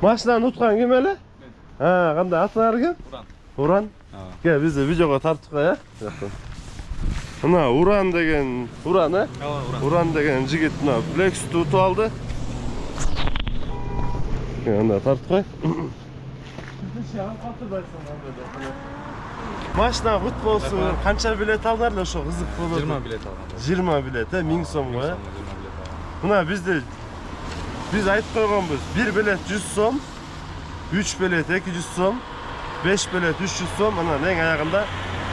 Машинаны утқан кім әлі? Қандай атыңар кім? Уран. Кел, бізді видеоға тартып қоя. Мына Уран деген, Уран, Уран деген жігіт мына Lexus'ты ұтып алды. Анда тартып қой. Машина құт болсын. Қанша билет алдыңдар ошо қызық болады? 20 билет алған. 20 билет, 1000 сом ғой. Мына бізде biz айтып қойғанбыз. 1 билет 100 сом, 3 билет 200 сом, 5 билет 300 сом. Ана ең аяғында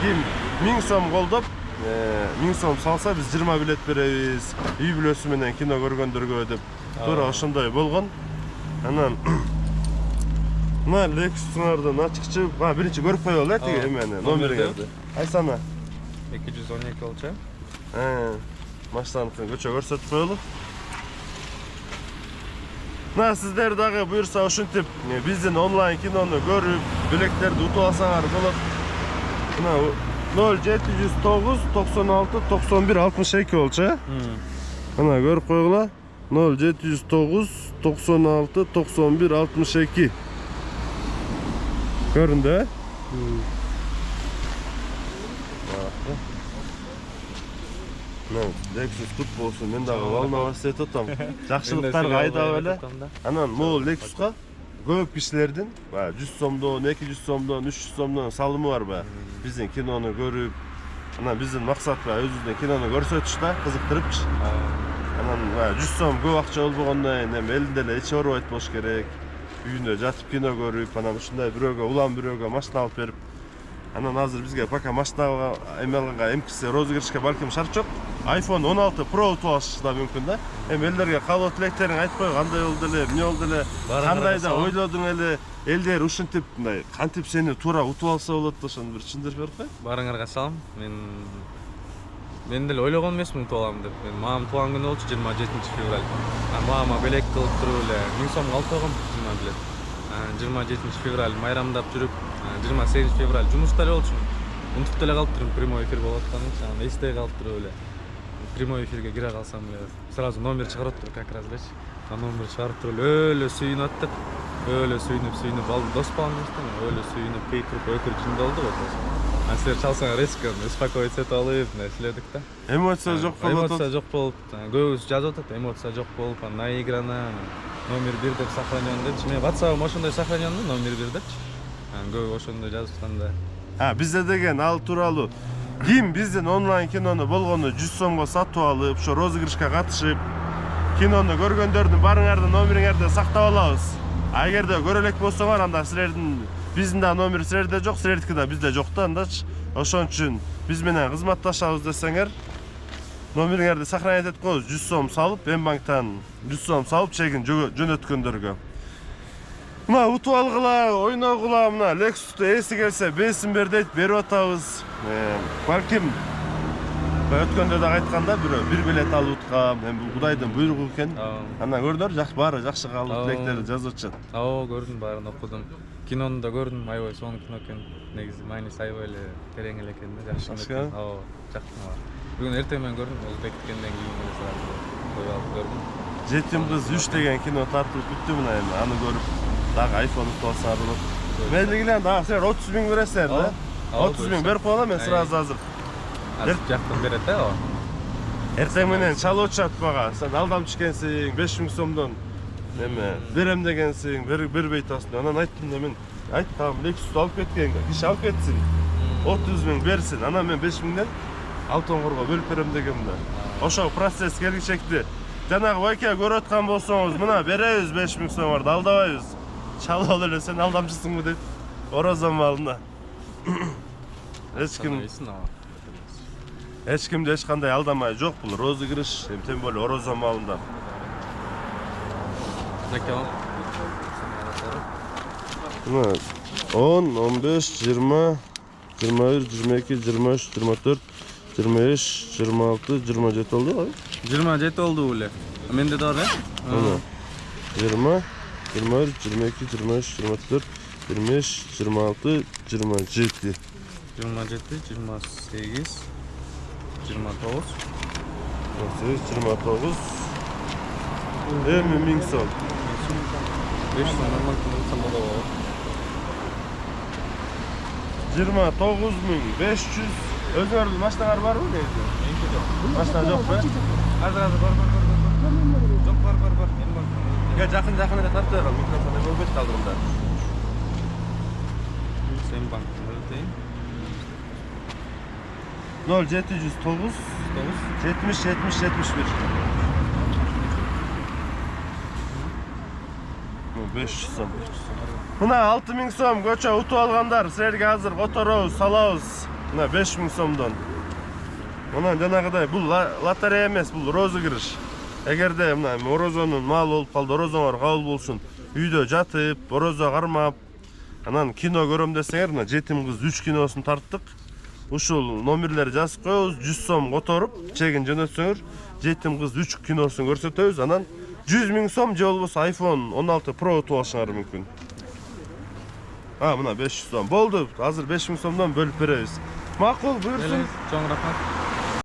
ким 1000 сом қолдап, 1000 сом салса біз 20 билет беребиз. Үй бүлөсү кино көргөндөргө деп. Тура ошондой болгон. Анан мына Lexus'lardan açıkçı, birinci görüp koyuyorlar ki hemen номери geldi. Aysana. 212 olacak. Maçlarını göçe görsötüp koyulur. Sizler dağı buyursa ошентип биздин онлайн кинону көрүп, билектерди утуп алсаңар болот. 0709 96 91 62 болчу. Мына көрүп койгула. 0709 96 91 62. Göründü. Lexus kut bolsun, men dagı Volnovas'ta tutam. Жақшылықтарға айдап эле. Анан могул Lexus'ка көп кишилердин 100 сомдон, 200 сомдон, 300 сомдон салымы бар ба. Биздин кинону көрүп, анан биздин максат өзүбүздүн кинону көрсөтүш да, кызыктырыпчы. Анан 100 сом көп акча болбогондон эми элинде эле эч оорубайт болуш керек. Үйүндө жатып кино көрүп, анан ушундай бирөөгө улам бирөөгө машина алып берип. Анан азыр бизге пока машинага эме алганга МКС розыгрышка балким шарт жок. iPhone 16 Pro утуп алыш да мүмкүн да. Эми элдерге каалоо тилектериң айтып кой, кандай болду эле, эмне болду эле, кандай да ойлодуң эле, элдер ушинтип мындай кантип сени туура утуп алса болот да, ошону бир түшүндүрүп берип кой. Барыңарга салам. Мен деле ойлогон эмесмин утуп алам деп. Мамам туулган күнү болчу 27 февраль. Мамама белек кылып туруп эле 1000 сом алып койгом 20 билет. 27 февраль майрамдап жүрүп, 28 февраль жумушта эле болчумун. Унутуп деле калыптырмын, прямой эфир болуп атканын, анан эстей калып туруп эле. Прямой эфирге кире калсам эле сразу номер чыгарып туруп, как раз элечи. Номер чыгарып туруп эле сүйүнүп аттык. Эле сүйүнүп ал дос балам эмес, эле сүйүнүп кейкирип өкүрүчүндө болду го. Силер чалсаңар резко успокоиться этип алып, нерселедик да. Эмоция жок болуп. Эмоция жок болуп. Көбүс жазып атат, эмоция жок болуп, наиграна, номер 1 деп сохранен депчи. Мен WhatsApp ошондой сохранен номер 1 депчи. Көбү ошондой жазып атканда. Бизде деген ал тууралуу ким биздин онлайн кинону болгону 100 сомго сатып алып, ошо розыгрышка катышып, кинону көргөндөрдүн барыңарды номериңерди сактап алабыз. Эгерде көрө элек болсоңор, анда силердин биздин да номер силерде жок, силердики да бизде жок да, андачы. Ошон үчүн биз менен кызматташабыз десеңер, номериңерди сохранять этип коебуз. 100 сом салып, Мбанктан 100 сом салып чегин жөнөткөндөргө. Мына утуп алгыла, ойногула, мына Lexus'tu эси келсе бесин бер дейт, берип атабыз. Балким өткөндө да айтканда бирөө 1 билет алып уткам, эми бул Кудайдын буйругу экен. Анан көрдүңөр, баары жакшы каалоо тилектерди жазып атышат. Көрдүм, баарын окудум. Кинону да көрдүм, аябай сонун кино экен. Негизи майнис аябай эле терең эле экен да, жакшы экен. Жактым ага. Бүгүн эртең менен көрдүм, ол кеткенден кийин эле сразу коюп алып көрдүм. Жетим кыз 3 деген кино тартылып бүттү мына эми, аны көрүп дагы iPhone утуп алсаңар болот. Мендигилен дагы силер 30 000 бересиңер да? 30 000 берип коелам мен сразу азыр. Жактан берет да. Эртең менен чалып атышат мага. Сен алдамчы экенсиң, 5000 сомдон эме берем дегенсиң, бербей атасың. Анан айттым да мен, айттым Lexus'tu алып кеткен, киши алып кетсин. 30 000 берсин. Анан мен 5 000ден Алтонгорго бөлүп берем дегем да. Ошо процесс келгичекти. Жанагы байке көрүп аткан болсоңуз, мына беребиз 5000 сомдорду, алдабайбыз. Чалып эле сен алдамчысыңбы деп. Орозон малына. Эч кимди эч кандай алдамай жок, бул розыгрыш, тем более Орозон малында. 10, 15, 20, 21, 22, 23, 24, 25, 26, 27 oldu abi. 27 oldu öyle. Mende de var ya. 20, 21, 22, 23, 24, 25, 26, 27. 27, 28, 29. 28, 29. Emi 1000 so'm. 500 сомдон мынтса болобу. 29.500. Özüңөрдүн машиналары барбы негизи? Меники жок. Машина жокпу? Азыр бар. Жок бар. Мен бар. Ге жакын эле тартып берем. Микрофон болбойт калдырымда. Сен банкын өтөйүн. 0709 70 70 71. 500 сом. Мына 6000 сом көчө утуп алгандар, силерге азыр которобуз, салабыз. Мына 5000 сомдон. Мына жанагыдай бул лотерея эмес, бул розыгрыш. Эгерде мына орозонун малы болуп калды, орозоңор кабыл болсун. Үйдө жатып, орозо кармап, анан кино көрөм десеңер, мына жетим кыз 3 киносун тарттык. Ушул номерлерди жазып коебуз, 100 сом которуп, чегин жөнөтсөңөр, жетим кыз 3 киносун көрсөтөбүз, анан 100.000 сом же болбосо iPhone 16 Pro утуп алышыңар мүмкүн. Мына 500 сом. Болду, азыр 5000 сомдон бөлүп беребиз. Макул, буйрсун. Чоң рахмат.